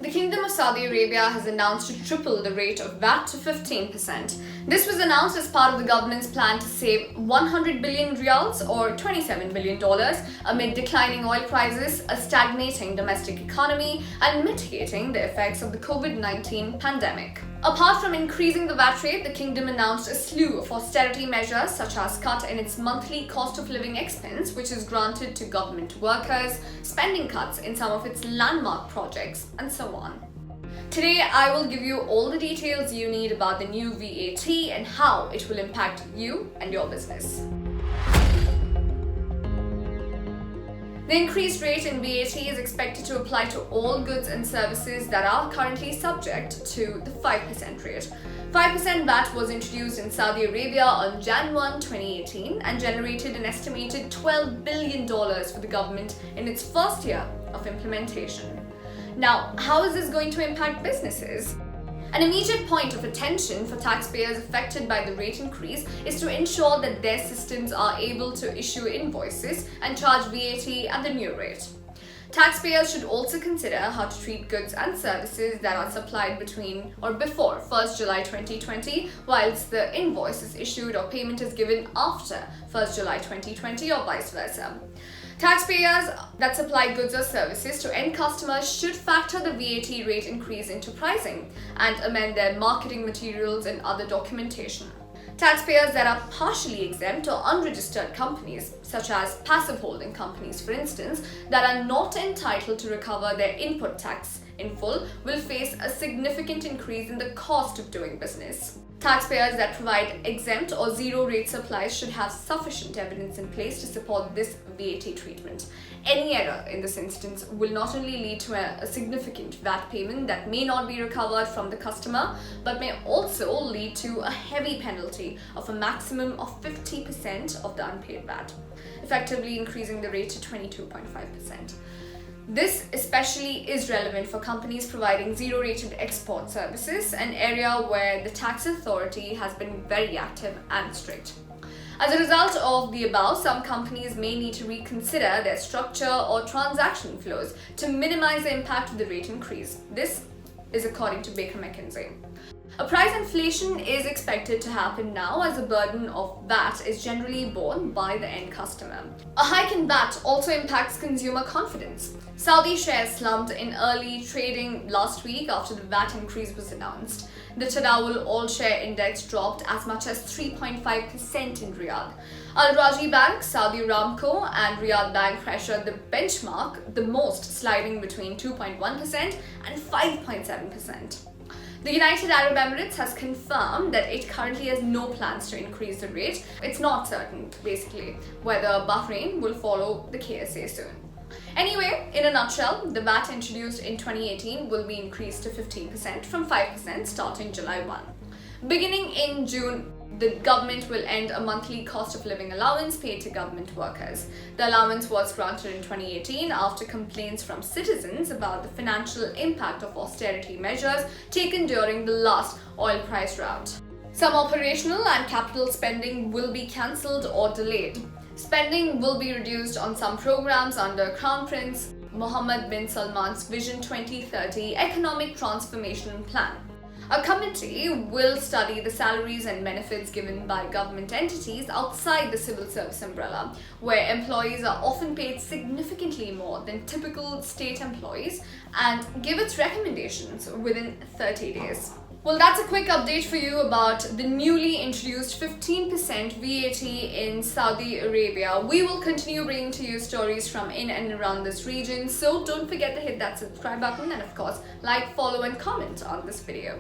The Kingdom of Saudi Arabia has announced to triple the rate of VAT to 15%. This was announced as part of the government's plan to save 100 billion riyals or $27 billion amid declining oil prices, a stagnating domestic economy, and mitigating the effects of the COVID-19 pandemic. Apart from increasing the VAT rate, the kingdom announced a slew of austerity measures such as cut in its monthly cost of living expense, which is granted to government workers, spending cuts in some of its landmark projects, and so on. Today, I will give you all the details you need about the new VAT and how it will impact you and your business. The increased rate in VAT is expected to apply to all goods and services that are currently subject to the 5% rate. 5% VAT was introduced in Saudi Arabia on Jan 1, 2018 and generated an estimated $12 billion for the government in its first year of implementation. Now, how is this going to impact businesses? An immediate point of attention for taxpayers affected by the rate increase is to ensure that their systems are able to issue invoices and charge VAT at the new rate. Taxpayers should also consider how to treat goods and services that are supplied between or before 1st July 2020, whilst the invoice is issued or payment is given after 1st July 2020 or vice versa. Taxpayers that supply goods or services to end customers should factor the VAT rate increase into pricing and amend their marketing materials and other documentation. Taxpayers that are partially exempt or unregistered companies, such as passive holding companies for instance, that are not entitled to recover their input tax in full, will face a significant increase in the cost of doing business. Taxpayers that provide exempt or zero-rate supplies should have sufficient evidence in place to support this VAT treatment. Any error in this instance will not only lead to a significant VAT payment that may not be recovered from the customer, but may also lead to a heavy penalty of a maximum of 50% of the unpaid VAT, effectively increasing the rate to 22.5%. This especially is relevant for companies providing zero-rated export services, an area where the tax authority has been very active and strict. As a result of the above, some companies may need to reconsider their structure or transaction flows to minimize the impact of the rate increase. This is according to Baker McKenzie. A price inflation is expected to happen now as the burden of VAT is generally borne by the end customer. A hike in VAT also impacts consumer confidence. Saudi shares slumped in early trading last week after the VAT increase was announced. The Tadawul All-Share Index dropped as much as 3.5% in Riyadh. Al Rajhi Bank, Saudi Aramco and Riyadh Bank pressured the benchmark the most, sliding between 2.1% and 5.7%. The United Arab Emirates has confirmed that it currently has no plans to increase the rate. It's not certain, basically, whether Bahrain will follow the KSA soon. Anyway, in a nutshell, the VAT introduced in 2018 will be increased to 15% from 5% starting July 1. Beginning in June, the government will end a monthly cost of living allowance paid to government workers. The allowance was granted in 2018 after complaints from citizens about the financial impact of austerity measures taken during the last oil price rout. Some operational and capital spending will be cancelled or delayed. Spending will be reduced on some programs under Crown Prince Mohammed bin Salman's Vision 2030 Economic Transformation Plan. A committee will study the salaries and benefits given by government entities outside the civil service umbrella, where employees are often paid significantly more than typical state employees, and give its recommendations within 30 days. Well, that's a quick update for you about the newly introduced 15% VAT in Saudi Arabia. We will continue bringing to you stories from in and around this region, so don't forget to hit that subscribe button and of course like, follow and comment on this video.